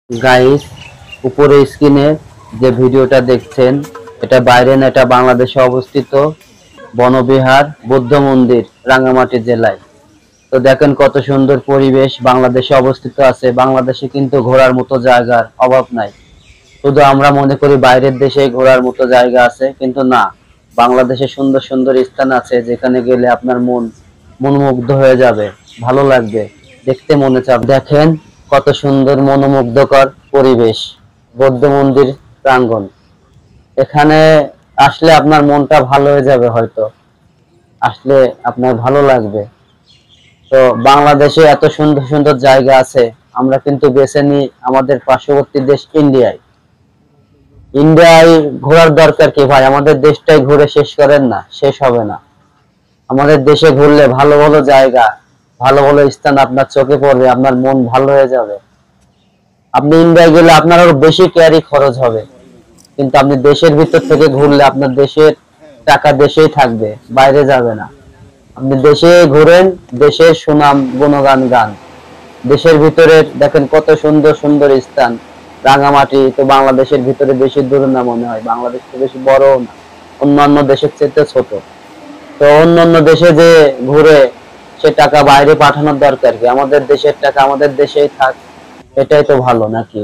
Guys, উপরে স্ক্রিনে যে ভিডিওটা দেখছেন এটা বাইরে না, এটা বাংলাদেশে অবস্থিত বনবিহার বৌদ্ধ মন্দির, রাঙ্গামাটি জেলায়। তো দেখেন কত সুন্দর পরিবেশ বাংলাদেশে অবস্থিত আছে। বাংলাদেশে কিন্তু ঘোরার মতো জায়গার অভাব নাই। শুধু আমরা মনে করি বাইরের দেশে ঘোরার মতো জায়গা আছে, কিন্তু না, বাংলাদেশে সুন্দর সুন্দর স্থান আছে যেখানে গেলে আপনার মনোমুগ্ধ হয়ে যাবে, ভালো লাগবে, দেখতে মনে চাবে। দেখেন কত সুন্দর মনোমুগ্ধকর পরিবেশ, বৌদ্ধ মন্দির প্রাঙ্গণ। এখানে আসলে আপনার মনটা ভালো হয়ে যাবে, হয়তো আসলে আপনার ভালো লাগবে। তো বাংলাদেশে এত সুন্দর সুন্দর জায়গা আছে, আমরা কিন্তু বেছে নিই আমাদের পার্শ্ববর্তী দেশ ইন্ডিয়ায়। ইন্ডিয়ায় ঘোরার দরকার কি ভাই? আমাদের দেশটাই ঘুরে শেষ করেন না, শেষ হবে না। আমাদের দেশে ঘুরলে ভালো ভালো জায়গা, ভালো ভালো স্থান আপনার চোখে পড়বে, আপনার মন ভালো হয়ে যাবে। আপনি ইন্ডিয়ায় গেলে আপনার আরো বেশি ক্যারি খরচ হবে, কিন্তু আপনি দেশের ভিতর থেকে ঘুরলে আপনার দেশের টাকা দেশেই থাকবে, বাইরে যাবে না। আপনি দেশে ঘুরেন, দেশের সুনাম গুণগান গান। দেশের ভিতরে দেখেন কত সুন্দর সুন্দর স্থান। রাঙামাটি তো বাংলাদেশের ভিতরে বেশি দূর না মনে হয়, বাংলাদেশ তো বেশি বড়ও না, অন্যান্য দেশের চেয়ে ছোট। তো অন্যান্য দেশে যে ঘুরে সে টাকা বাইরে পাঠানোর দরকার কি? আমাদের দেশের টাকা আমাদের দেশেই থাক, এটাই তো ভালো নাকি?